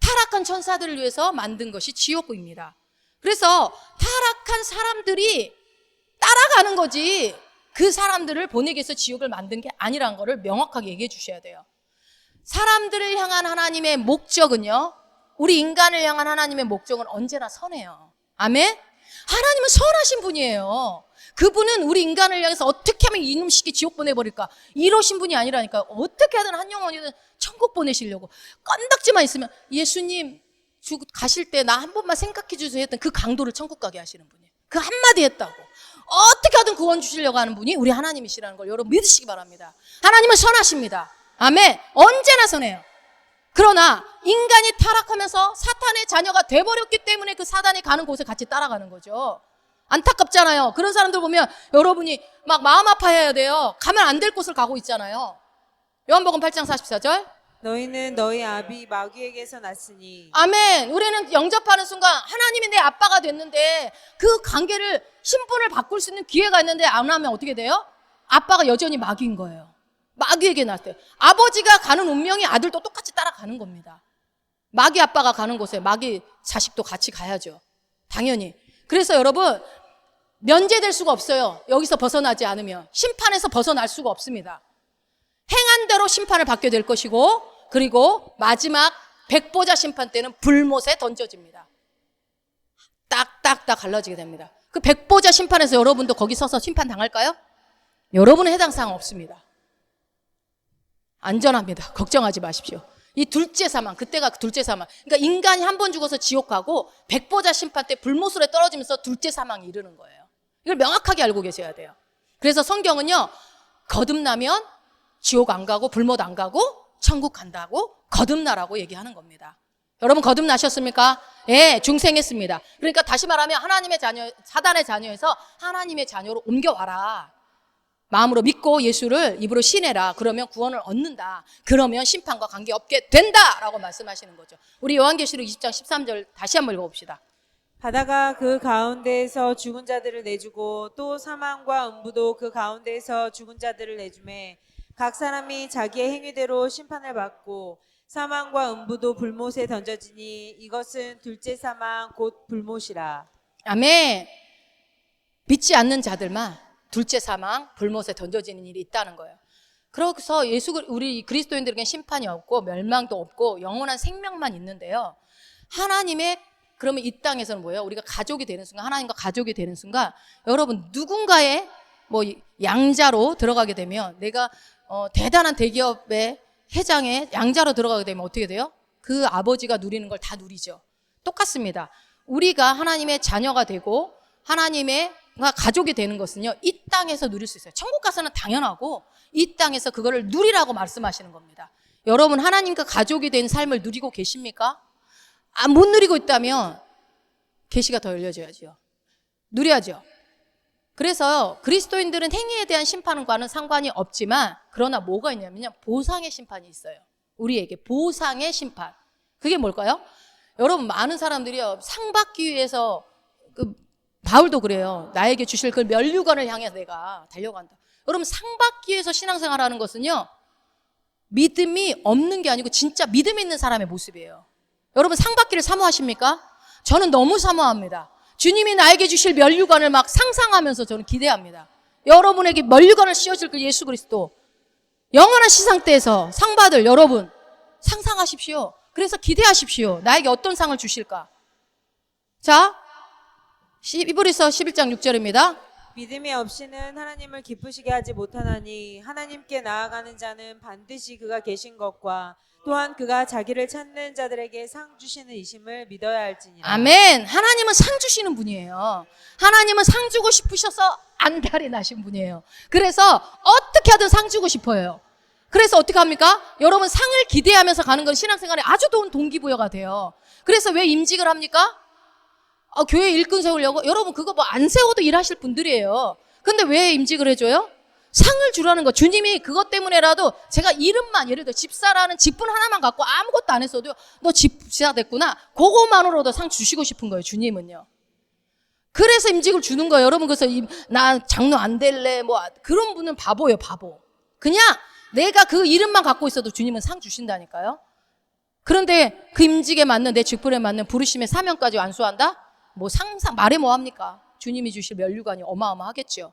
타락한 천사들을 위해서 만든 것이 지옥입니다. 그래서 타락한 사람들이 따라가는 거지 그 사람들을 보내기 위해서 지옥을 만든 게 아니란 거를 명확하게 얘기해 주셔야 돼요. 사람들을 향한 하나님의 목적은요, 우리 인간을 향한 하나님의 목적은 언제나 선해요. 아멘? 하나님은 선하신 분이에요. 그분은 우리 인간을 향해서 어떻게 하면 이놈 시키 지옥 보내버릴까 이러신 분이 아니라니까. 어떻게 하든 한 영혼이든 천국 보내시려고 건덕지만 있으면 예수님 가실 때 나 한 번만 생각해 주세요 했던 그 강도를 천국 가게 하시는 분이에요. 그 한마디 했다고 어떻게 하든 구원 주시려고 하는 분이 우리 하나님이시라는 걸 여러분 믿으시기 바랍니다. 하나님은 선하십니다. 아멘. 언제나 선해요. 그러나 인간이 타락하면서 사탄의 자녀가 돼버렸기 때문에 그 사단이 가는 곳에 같이 따라가는 거죠. 안타깝잖아요. 그런 사람들 보면 여러분이 막 마음 아파해야 돼요. 가면 안 될 곳을 가고 있잖아요. 요한복음 8장 44절 너희는 너희 아비 마귀에게서 났으니 아멘. 우리는 영접하는 순간 하나님이 내 아빠가 됐는데 그 관계를 신분을 바꿀 수 있는 기회가 있는데 안 하면 어떻게 돼요? 아빠가 여전히 마귀인 거예요. 마귀에게 났어요. 아버지가 가는 운명이 아들도 똑같이 따라가는 겁니다. 마귀 아빠가 가는 곳에 마귀 자식도 같이 가야죠. 당연히. 그래서 여러분 면제될 수가 없어요. 여기서 벗어나지 않으면. 심판에서 벗어날 수가 없습니다. 행한 대로 심판을 받게 될 것이고, 그리고 마지막 백보자 심판 때는 불못에 던져집니다. 딱딱딱 갈라지게 됩니다. 그 백보자 심판에서 여러분도 거기 서서 심판 당할까요? 여러분은 해당 사항 없습니다. 안전합니다. 걱정하지 마십시오. 이 둘째 사망, 그때가 둘째 사망. 그러니까 인간이 한 번 죽어서 지옥 가고 백보자 심판 때 불못으로 떨어지면서 둘째 사망이 이르는 거예요. 이걸 명확하게 알고 계셔야 돼요. 그래서 성경은요, 거듭나면 지옥 안 가고 불못 안 가고 천국 간다고 거듭나라고 얘기하는 겁니다. 여러분 거듭나셨습니까? 예, 중생했습니다. 그러니까 다시 말하면 하나님의 자녀, 사단의 자녀에서 하나님의 자녀로 옮겨와라. 마음으로 믿고 예수를 입으로 신해라. 그러면 구원을 얻는다. 그러면 심판과 관계없게 된다라고 말씀하시는 거죠. 우리 요한계시록 20장 13절 다시 한번 읽어봅시다. 바다가 그 가운데에서 죽은 자들을 내주고 또 사망과 음부도 그 가운데에서 죽은 자들을 내주매 각 사람이 자기의 행위대로 심판을 받고 사망과 음부도 불못에 던져지니 이것은 둘째 사망 곧 불못이라. 아멘. 믿지 않는 자들만 둘째 사망 불못에 던져지는 일이 있다는 거예요. 그래서 우리 그리스도인들에게는 심판이 없고 멸망도 없고 영원한 생명만 있는데요. 하나님의 그러면 이 땅에서는 뭐예요? 우리가 가족이 되는 순간, 하나님과 가족이 되는 순간, 여러분 누군가의 뭐 양자로 들어가게 되면, 내가 대단한 대기업의 회장의 양자로 들어가게 되면 어떻게 돼요? 그 아버지가 누리는 걸 다 누리죠. 똑같습니다. 우리가 하나님의 자녀가 되고 하나님의 가족이 되는 것은요, 이 땅에서 누릴 수 있어요. 천국 가서는 당연하고 이 땅에서 그거를 누리라고 말씀하시는 겁니다. 여러분 하나님과 가족이 된 삶을 누리고 계십니까? 못 누리고 있다면 계시가 더 열려져야죠. 누려야죠. 그래서 그리스도인들은 행위에 대한 심판과는 상관이 없지만, 그러나 뭐가 있냐면요, 보상의 심판이 있어요. 우리에게 보상의 심판. 그게 뭘까요? 여러분 많은 사람들이요, 상 받기 위해서, 바울도 그래요. 나에게 주실 그 면류관을 향해 내가 달려간다. 여러분 상 받기 위해서 신앙생활하는 것은요, 믿음이 없는 게 아니고 진짜 믿음 있는 사람의 모습이에요. 여러분 상 받기를 사모하십니까? 저는 너무 사모합니다. 주님이 나에게 주실 면류관을 막 상상하면서 저는 기대합니다. 여러분에게 면류관을 씌워줄 그 예수 그리스도, 영원한 시상대에서 상 받을 여러분 상상하십시오. 그래서 기대하십시오. 나에게 어떤 상을 주실까? 자, 히브리서 11장 6절입니다. 믿음이 없이는 하나님을 기쁘시게 하지 못하나니 하나님께 나아가는 자는 반드시 그가 계신 것과 또한 그가 자기를 찾는 자들에게 상 주시는 이심을 믿어야 할지니라. 아멘. 하나님은 상 주시는 분이에요. 하나님은 상 주고 싶으셔서 안달이 나신 분이에요. 그래서 어떻게 하든 상 주고 싶어요. 그래서 어떻게 합니까? 여러분 상을 기대하면서 가는 건 신앙생활에 아주 좋은 동기부여가 돼요. 그래서 왜 임직을 합니까? 교회 일꾼 세우려고? 여러분 그거 뭐 안 세워도 일하실 분들이에요. 근데 왜 임직을 해줘요? 상을 주라는 거. 주님이 그것 때문에라도 제가 이름만, 예를 들어 집사라는 직분 하나만 갖고 아무것도 안 했어도 너 집사 됐구나, 그거만으로도 상 주시고 싶은 거예요, 주님은요. 그래서 임직을 주는 거예요. 여러분 그래서 나 장로 안 될래 뭐 그런 분은 바보예요, 바보. 그냥 내가 그 이름만 갖고 있어도 주님은 상 주신다니까요. 그런데 그 임직에 맞는, 내 직분에 맞는 부르심의 사명까지 완수한다? 뭐 상상 말해 뭐 합니까? 주님이 주실 면류관이 어마어마하겠죠.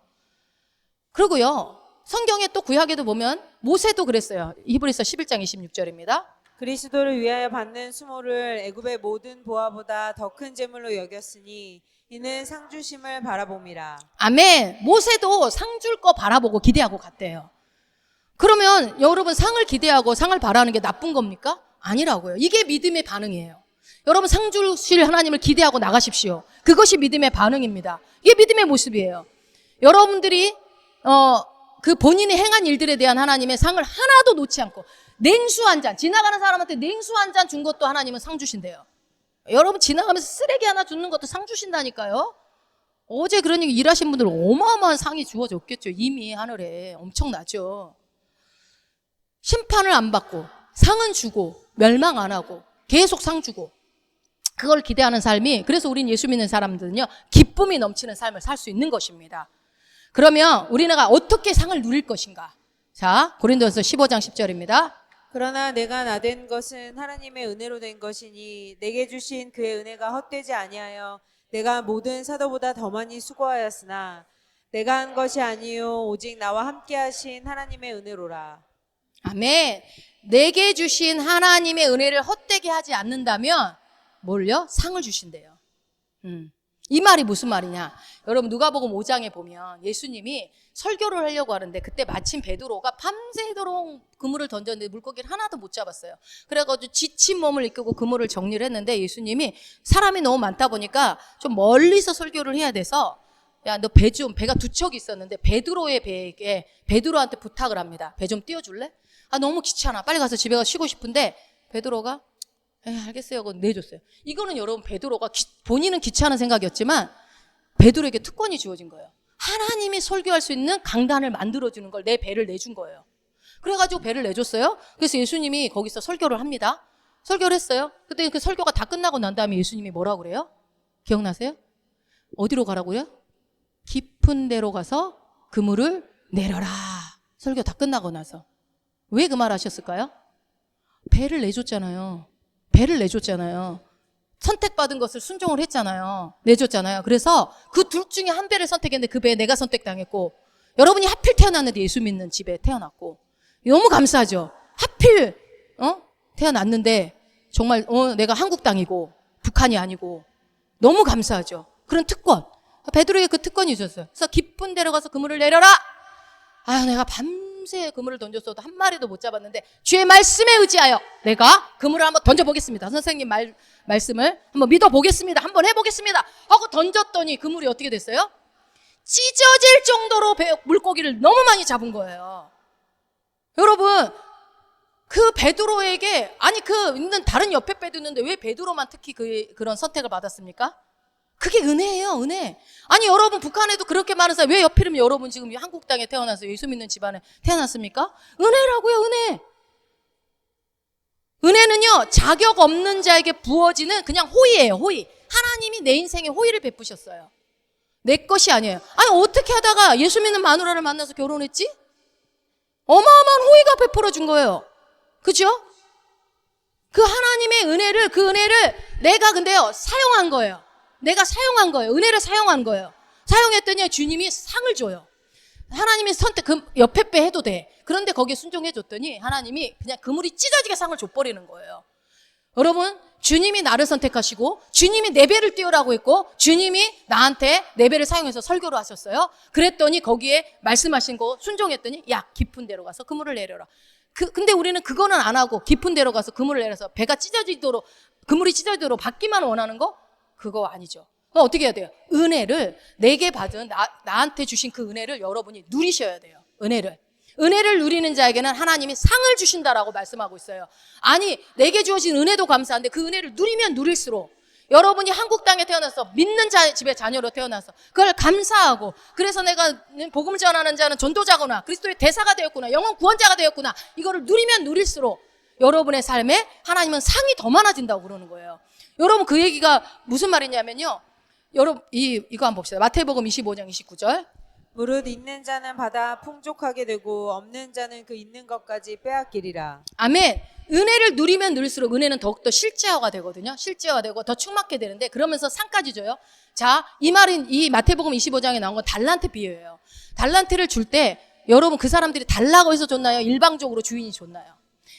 그리고요, 성경에 또 구약에도 보면 모세도 그랬어요. 히브리서 11장 26절입니다. 그리스도를 위하여 받는 수모를 애굽의 모든 보화보다 더 큰 재물로 여겼으니 이는 상 주심을 바라봄이라. 아멘. 모세도 상 줄 거 바라보고 기대하고 갔대요. 그러면 여러분 상을 기대하고 상을 바라는 게 나쁜 겁니까? 아니라고요. 이게 믿음의 반응이에요. 여러분 상 주실 하나님을 기대하고 나가십시오. 그것이 믿음의 반응입니다. 이게 믿음의 모습이에요. 여러분들이 그 본인이 행한 일들에 대한 하나님의 상을 하나도 놓지 않고, 냉수 한 잔, 지나가는 사람한테 냉수 한 잔 준 것도 하나님은 상 주신대요. 여러분 지나가면서 쓰레기 하나 주는 것도 상 주신다니까요. 어제 그러니 일하신 분들 어마어마한 상이 주어졌겠죠. 이미 하늘에 엄청나죠. 심판을 안 받고 상은 주고 멸망 안 하고 계속 상 주고 그걸 기대하는 삶이, 그래서 우린 예수 믿는 사람들은요 기쁨이 넘치는 삶을 살 수 있는 것입니다. 그러면 우리가 어떻게 상을 누릴 것인가? 자, 고린도전서 15장 10절입니다. 그러나 내가 나된 것은 하나님의 은혜로 된 것이니 내게 주신 그의 은혜가 헛되지 아니하여 내가 모든 사도보다 더 많이 수고하였으나 내가 한 것이 아니요 오직 나와 함께 하신 하나님의 은혜로라. 아멘. 내게 주신 하나님의 은혜를 헛되게 하지 않는다면 뭘요? 상을 주신대요. 이 말이 무슨 말이냐? 여러분 누가복음 5장에 보면 예수님이 설교를 하려고 하는데 그때 마침 베드로가 밤새도록 그물을 던졌는데 물고기를 하나도 못 잡았어요. 그래가지고 지친 몸을 이끌고 그물을 정리를 했는데 예수님이 사람이 너무 많다 보니까 좀 멀리서 설교를 해야 돼서 야, 너 배가 두 척이 있었는데 베드로의 배에게 베드로한테 부탁을 합니다. 배 좀 띄워줄래? 아, 너무 귀찮아. 빨리 가서 집에 가서 쉬고 싶은데 베드로가 알겠어요 하고 내줬어요. 이거는 여러분 베드로가 본인은 귀찮은 생각이었지만 베드로에게 특권이 주어진 거예요. 하나님이 설교할 수 있는 강단을 만들어주는 걸 내 배를 내준 거예요. 그래가지고 배를 내줬어요. 그래서 예수님이 거기서 설교를 합니다. 설교를 했어요. 그때 그 설교가 다 끝나고 난 다음에 예수님이 뭐라고 그래요? 기억나세요? 어디로 가라고요? 깊은 데로 가서 그물을 내려라. 설교 다 끝나고 나서. 왜 그 말 하셨을까요? 배를 내줬잖아요. 배를 내줬잖아요. 선택받은 것을 순종을 했잖아요. 내줬잖아요. 그래서 그 둘 중에 한 배를 선택했는데 그 배에 내가 선택당했고, 여러분이 하필 태어났는데 예수 믿는 집에 태어났고, 너무 감사하죠. 하필 태어났는데 정말 내가 한국 땅이고 북한이 아니고 너무 감사하죠. 그런 특권. 베드로에게 그 특권이 있었어요. 그래서 깊은 데로 가서 그물을 내려라. 아유, 내가 밤새 그물을 던졌어도 한 마리도 못 잡았는데 주의 말씀에 의지하여 내가 그물을 한번 던져보겠습니다. 선생님 말씀을 한번 믿어보겠습니다. 한번 해보겠습니다 하고 던졌더니 그물이 어떻게 됐어요? 찢어질 정도로 물고기를 너무 많이 잡은 거예요. 여러분, 그 베드로에게, 아니 그 있는 다른 옆에 배도 있는데 왜 베드로만 특히 그런 선택을 받았습니까? 그게 은혜예요, 은혜. 아니 여러분 북한에도 그렇게 많은 사람, 왜 옆이면 여러분 지금 한국 땅에 태어나서 예수 믿는 집안에 태어났습니까? 은혜라고요, 은혜. 은혜는요 자격 없는 자에게 부어지는 그냥 호의예요, 호의. 하나님이 내 인생에 호의를 베푸셨어요. 내 것이 아니에요. 아니 어떻게 하다가 예수 믿는 마누라를 만나서 결혼했지? 어마어마한 호의가 베풀어 준 거예요. 그죠? 그 하나님의 은혜를, 그 은혜를 내가 근데요 사용한 거예요. 내가 사용한 거예요. 은혜를 사용한 거예요. 사용했더니 주님이 상을 줘요. 하나님이 선택, 그 옆에 배 해도 돼. 그런데 거기에 순종해 줬더니 하나님이 그냥 그물이 찢어지게 상을 줘버리는 거예요. 여러분, 주님이 나를 선택하시고 주님이 내 배를 띄우라고 했고 주님이 나한테 내 배를 사용해서 설교를 하셨어요. 그랬더니 거기에 말씀하신 거 순종했더니 야, 깊은 데로 가서 그물을 내려라. 근데 우리는 그거는 안 하고 깊은 데로 가서 그물을 내려서 배가 찢어지도록, 그물이 찢어지도록 받기만 원하는 거? 그거 아니죠. 그럼 어떻게 해야 돼요? 은혜를, 내게 받은 나한테 주신 그 은혜를 여러분이 누리셔야 돼요. 은혜를 누리는 자에게는 하나님이 상을 주신다라고 말씀하고 있어요. 아니 내게 주어진 은혜도 감사한데 그 은혜를 누리면 누릴수록, 여러분이 한국 땅에 태어나서 믿는 자 집의 자녀로 태어나서 그걸 감사하고, 그래서 내가 복음을 전하는 자는 전도자구나, 그리스도의 대사가 되었구나, 영혼 구원자가 되었구나, 이거를 누리면 누릴수록 여러분의 삶에 하나님은 상이 더 많아진다고 그러는 거예요. 여러분, 그 얘기가 무슨 말이냐면요, 여러분 이거 한번 봅시다. 마태복음 25장 29절. 무릇 있는 자는 받아 풍족하게 되고 없는 자는 그 있는 것까지 빼앗기리라. 아멘. 은혜를 누리면 누릴수록 은혜는 더욱더 실제화가 되거든요. 실제화가 되고 더 충만하게 되는데, 그러면서 상까지 줘요. 자, 이 말은 이 마태복음 25장에 나온 건 달란트 비유예요. 달란트를 줄 때 여러분, 그 사람들이 달라고 해서 줬나요? 일방적으로 주인이 줬나요?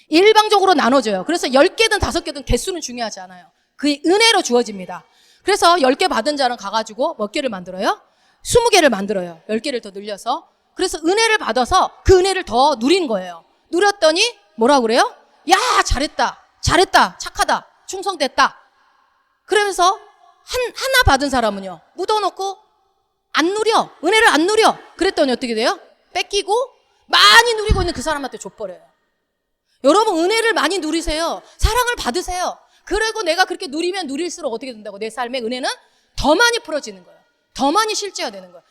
일방적으로 나눠줘요. 그래서 10개든 5개든 개수는 중요하지 않아요. 그 은혜로 주어집니다. 그래서 10개 받은 자는 가가지고 몇 개를 만들어요? 20개를 만들어요. 10개를 더 늘려서. 그래서 은혜를 받아서 그 은혜를 더 누린 거예요. 누렸더니 뭐라고 그래요? 야, 잘했다, 착하다, 충성됐다. 그러면서 하나 받은 사람은요, 묻어놓고 안 누려, 은혜를 안 누려. 그랬더니 어떻게 돼요? 뺏기고 많이 누리고 있는 그 사람한테 줘버려요. 여러분, 은혜를 많이 누리세요. 사랑을 받으세요. 그리고 내가 그렇게 누리면 누릴수록 어떻게 된다고? 내 삶의 은혜는 더 많이 풀어지는 거예요. 더 많이 실제화되는 거예요.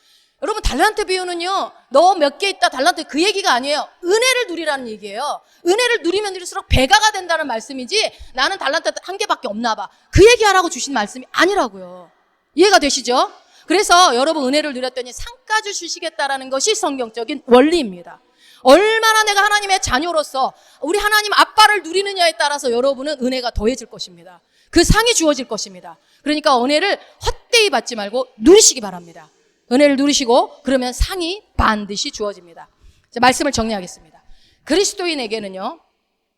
여러분 달란트 비유는요, 너 몇 개 있다 달란트 그 얘기가 아니에요. 은혜를 누리라는 얘기예요. 은혜를 누리면 누릴수록 배가가 된다는 말씀이지, 나는 달란트 한 개밖에 없나 봐, 그 얘기하라고 주신 말씀이 아니라고요. 이해가 되시죠? 그래서 여러분 은혜를 누렸더니 상까지 주시겠다라는 것이 성경적인 원리입니다. 얼마나 내가 하나님의 자녀로서 우리 하나님 아빠를 누리느냐에 따라서 여러분은 은혜가 더해질 것입니다. 그 상이 주어질 것입니다. 그러니까 은혜를 헛되이 받지 말고 누리시기 바랍니다. 은혜를 누리시고 그러면 상이 반드시 주어집니다. 자, 말씀을 정리하겠습니다. 그리스도인에게는요,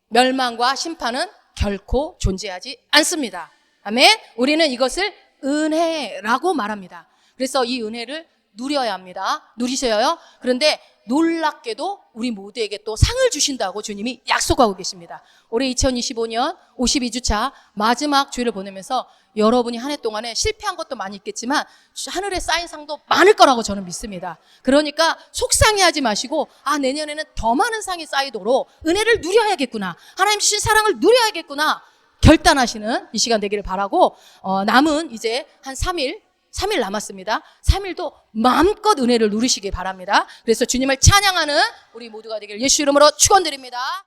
멸망과 심판은 결코 존재하지 않습니다. 아멘. 우리는 이것을 은혜라고 말합니다. 그래서 이 은혜를 누려야 합니다. 누리셔요. 그런데 놀랍게도 우리 모두에게 또 상을 주신다고 주님이 약속하고 계십니다. 올해 2025년 52주차 마지막 주일을 보내면서 여러분이 한 해 동안에 실패한 것도 많이 있겠지만 하늘에 쌓인 상도 많을 거라고 저는 믿습니다. 그러니까 속상해하지 마시고, 내년에는 더 많은 상이 쌓이도록 은혜를 누려야겠구나, 하나님 주신 사랑을 누려야겠구나 결단하시는 이 시간 되기를 바라고, 남은 이제 한 3일 남았습니다. 3일도 마음껏 은혜를 누리시기 바랍니다. 그래서 주님을 찬양하는 우리 모두가 되기를 예수 이름으로 축원드립니다.